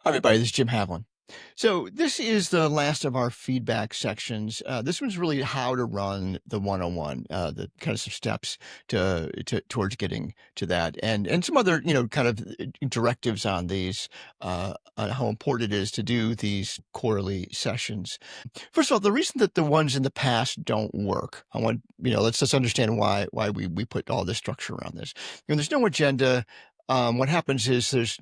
Hi, everybody. This is Jim Havlin. So this is the last of our feedback sections. This one's really how to run the one-on-one, the kind of some steps towards getting to that, and some other kind of directives on these, on how important it is to do these quarterly sessions. First of all, the reason that the ones in the past don't work, I want let's just understand why we put all this structure around this. There's no agenda. What happens is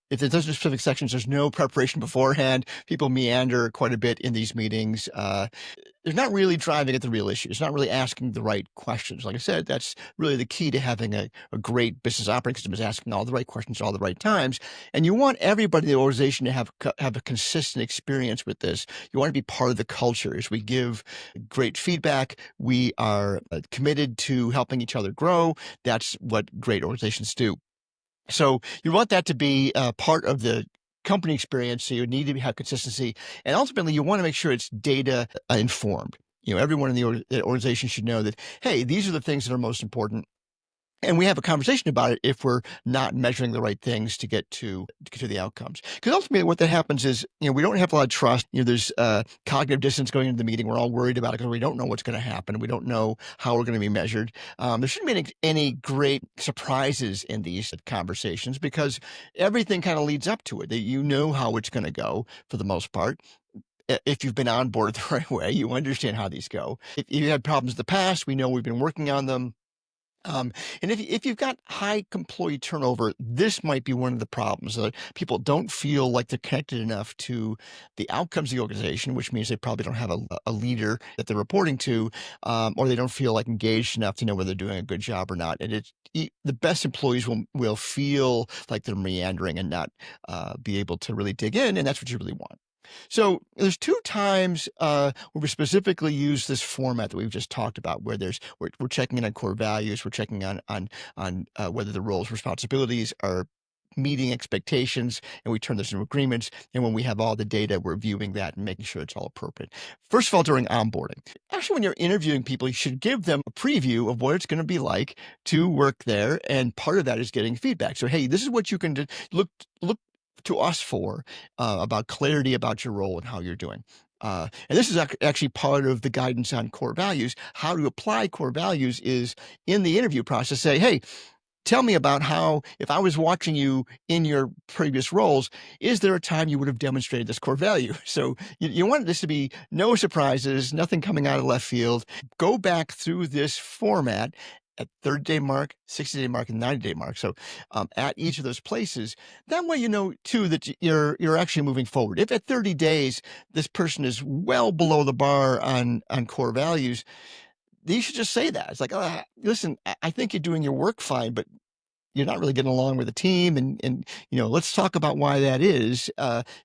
if there's specific sections, there's no preparation beforehand. People meander quite a bit in these meetings. They're not really driving at the real issues, not really asking the right questions. Like I said, that's really the key to having a great business operating system, is asking all the right questions at all the right times. And you want everybody in the organization to have a consistent experience with this. You want to be part of the culture. As we give great feedback, we are committed to helping each other grow. That's what great organizations do. So you want that to be part of the company experience. So you need to have consistency, and ultimately you want to make sure it's data informed. Everyone in the organization should know that, hey, these are the things that are most important. And we have a conversation about it if we're not measuring the right things to get to the outcomes. Because ultimately, what that happens is, we don't have a lot of trust. There's cognitive dissonance going into the meeting. We're all worried about it because we don't know what's going to happen. We don't know how we're going to be measured. There shouldn't be any great surprises in these conversations because everything kind of leads up to it. That you know how it's going to go for the most part. If you've been on board the right way, you understand how these go. If you had problems in the past, we know we've been working on them. And if you've got high employee turnover, this might be one of the problems, that people don't feel like they're connected enough to the outcomes of the organization, which means they probably don't have a leader that they're reporting to, or they don't feel like engaged enough to know whether they're doing a good job or not. And the best employees will feel like they're meandering and not be able to really dig in, and that's what you really want. So there's two times where we specifically use this format that we've just talked about, where we're checking in on core values, we're checking on whether the roles, responsibilities are meeting expectations, and we turn this into agreements. And when we have all the data, we're viewing that and making sure it's all appropriate. First of all, during onboarding, actually, when you're interviewing people, you should give them a preview of what it's going to be like to work there, and part of that is getting feedback. So, hey, this is what you can do. Look to us for about clarity about your role and how you're doing. And this is actually part of the guidance on core values. How to apply core values is in the interview process. Say, hey, tell me about how, if I was watching you in your previous roles, is there a time you would have demonstrated this core value? So you want this to be no surprises, nothing coming out of left field. Go back through this format at 30-day mark, 60-day mark, and 90-day mark. So at each of those places, that way too that you're actually moving forward. If at 30 days this person is well below the bar on core values, you should just say that. It's like, listen, I think you're doing your work fine, but you're not really getting along with the team, and let's talk about why that is.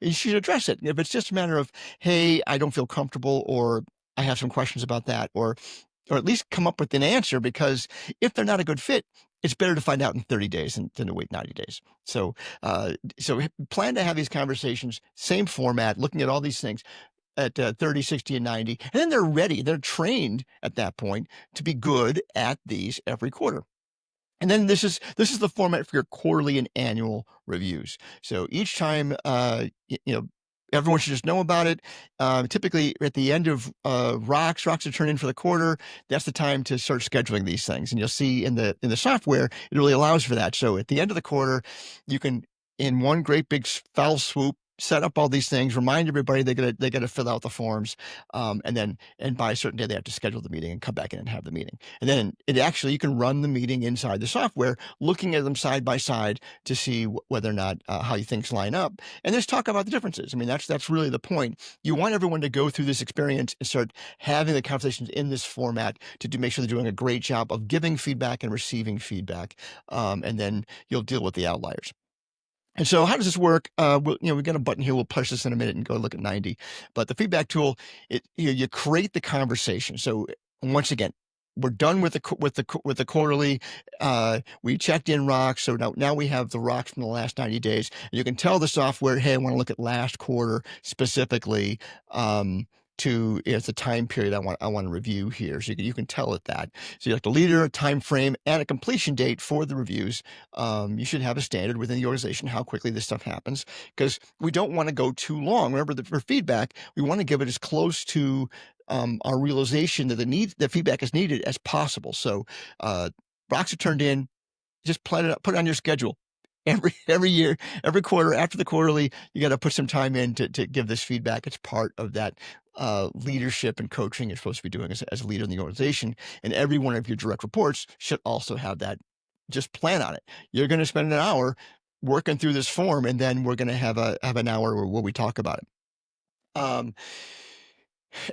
You should address it. If it's just a matter of, hey, I don't feel comfortable, or I have some questions about that, or at least come up with an answer, because if they're not a good fit, it's better to find out in 30 days than to wait 90 days. So plan to have these conversations, same format, looking at all these things at 30, 60, and 90, and then they're ready. They're trained at that point to be good at these every quarter. And then this is the format for your quarterly and annual reviews. So each time, everyone should just know about it. Typically, at the end of rocks are turned in for the quarter. That's the time to start scheduling these things. And you'll see in the software, it really allows for that. So at the end of the quarter, you can, in one great big foul swoop, set up all these things, remind everybody they gotta fill out the forms, and by a certain day they have to schedule the meeting and come back in and have the meeting. And then you can run the meeting inside the software, looking at them side by side to see whether or not how things line up, and just talk about the differences. I mean, that's really the point. You want everyone to go through this experience and start having the conversations in this format to make sure they're doing a great job of giving feedback and receiving feedback, and then you'll deal with the outliers. And so how does this work? We've got a button here. We'll push this in a minute and go look at 90. But the feedback tool, you create the conversation. So once again, we're done with the quarterly. We checked in rocks. So now we have the rocks from the last 90 days. And you can tell the software, hey, I want to look at last quarter specifically. to it's a time period I want to review here. So you can tell it that. So you have the leader, a time frame, and a completion date for the reviews. You should have a standard within the organization how quickly this stuff happens, because we don't want to go too long. Remember that for feedback, we want to give it as close to our realization that the feedback is needed as possible. So rocks are turned in, just plan it up, put it on your schedule. Every year, every quarter, after the quarterly, you got to put some time in to give this feedback. It's part of that leadership and coaching you're supposed to be doing as a leader in the organization. And every one of your direct reports should also have that. Just plan on it. You're going to spend an hour working through this form, and then we're going to have an hour where we talk about it.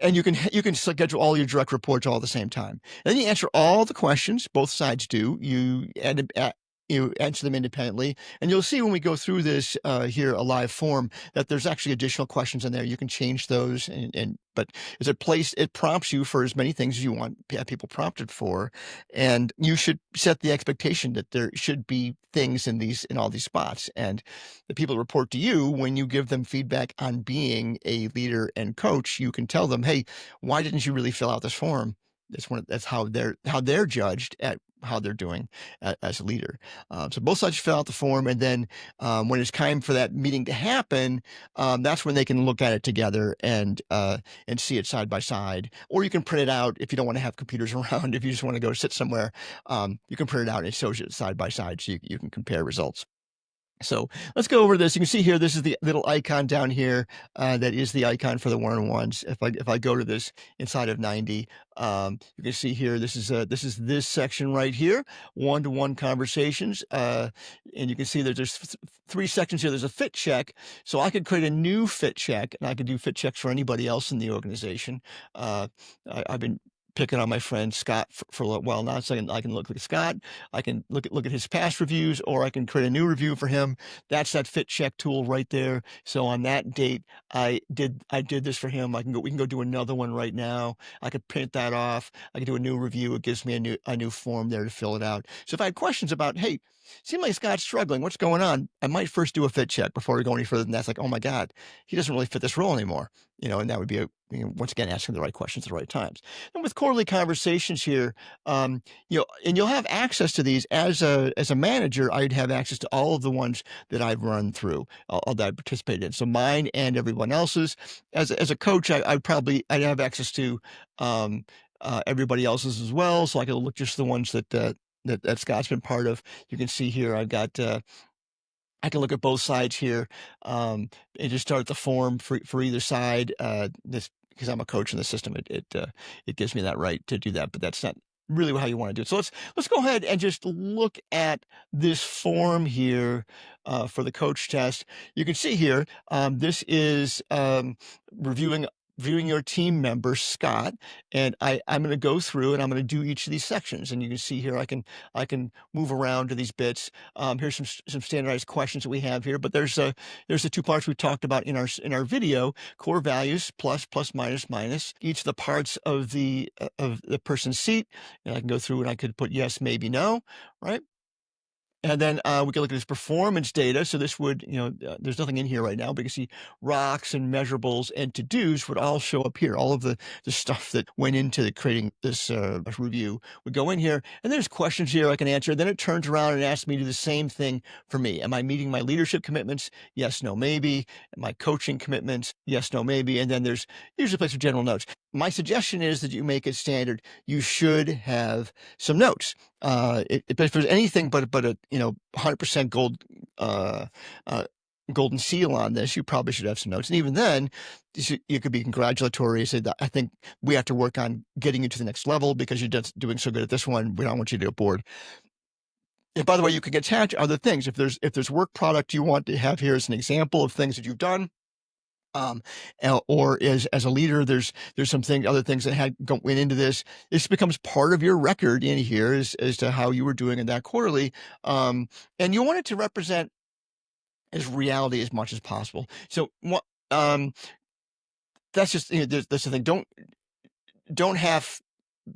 And you can schedule all your direct reports all at the same time. And then you answer all the questions. Both sides do. You answer them independently, and you'll see when we go through this here, a live form, that there's actually additional questions in there. You can change those, but it prompts you for as many things as you want people prompted for, and you should set the expectation that there should be things in all these spots. And the people that report to you, when you give them feedback on being a leader and coach, you can tell them, hey, why didn't you really fill out this form? That's how they're judged at how they're doing as a leader. So both sides fill out the form, and then when it's time for that meeting to happen, that's when they can look at it together and see it side by side. Or you can print it out if you don't want to have computers around. If you just want to go sit somewhere, you can print it out and it shows you side by side, so you can compare results. So let's go over this. You can see here, this is the little icon down here. That is the icon for the one-on-ones. If I go to this inside of 90, you can see here, this is this section right here, one-to-one conversations. And you can see that there's three sections here. There's a fit check. So I could create a new fit check, and I could do fit checks for anybody else in the organization. I've been picking on my friend Scott for a while now, so I can look at Scott. I can look at his past reviews, or I can create a new review for him. That's that fit check tool right there. So on that date, I did this for him. We can go do another one right now. I could print that off. I can do a new review. It gives me a new form there to fill it out. So if I had questions about, hey, seems like Scott's struggling, what's going on? I might first do a fit check before we go any further than that. It's like, oh my God, he doesn't really fit this role anymore. And that would be once again, asking the right questions at the right times. And with quarterly conversations here, and you'll have access to these as a manager. I'd have access to all of the ones that I've run through, all that I participated in. So mine and everyone else's. As a coach, I'd have access to everybody else's as well. So I could look just the ones that Scott's been part of. You can see here, I've got. I can look at both sides here, and just start the form for either side. This, because I'm a coach in the system, it gives me that right to do that, but that's not really how you want to do it. So let's go ahead and just look at this form here for the coach test. You can see here, this is reviewing your team member, Scott, and I'm going to go through and I'm going to do each of these sections. And you can see here, I can move around to these bits. Here's some standardized questions that we have here, but there's the two parts we talked about in our video: core values, plus, minus, minus. Each of the parts of the person's seat, and I can go through and I could put yes, maybe, no, right? And then we can look at this performance data. So this would, there's nothing in here right now, but you can see rocks and measurables and to-dos would all show up here. All of the stuff that went into creating this review would go in here. And there's questions here I can answer. Then it turns around and asks me to do the same thing for me. Am I meeting my leadership commitments? Yes, no, maybe. My coaching commitments? Yes, no, maybe. And then there's usually a place for general notes. My suggestion is that you make it standard. You should have some notes. If there's anything but a 100% gold golden seal on this, you probably should have some notes. And even then, you could be congratulatory. Say that I think we have to work on getting you to the next level because you're just doing so good at this one. We don't want you to get bored. And by the way, you can attach other things. If there's work product you want to have here as an example of things that you've done. Or as a leader, there's some other things that went into this. This becomes part of your record in here as to how you were doing in that quarterly. And you want it to represent as reality as much as possible. So that's just, that's the thing. Don't half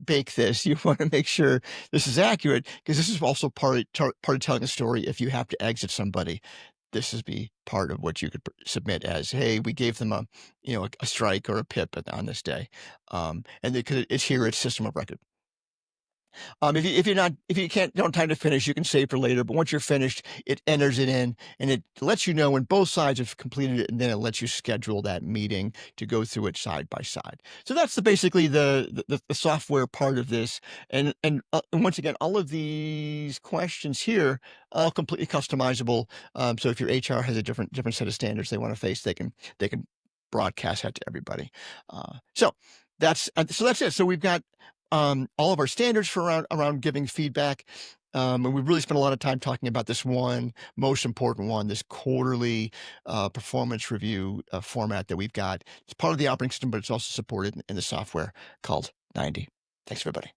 bake this. You want to make sure this is accurate, because this is also part of telling a story. If you have to exit somebody, this is be part of what you could submit as, hey, we gave them a, a strike or a pip on this day. And they could adhere its system of record. If you can't don't have time to finish, you can save for later. But once you're finished, it enters it in and it lets you know when both sides have completed it, and then it lets you schedule that meeting to go through it side by side. So that's basically the software part of this. And once again, all of these questions here all completely customizable. So if your HR has a different set of standards they want to face, they can broadcast that to everybody. So that's it. So we've got all of our standards for around giving feedback. And we really spent a lot of time talking about this one most important one, this quarterly performance review format that we've got. It's part of the operating system, but it's also supported in the software called 90. Thanks, everybody.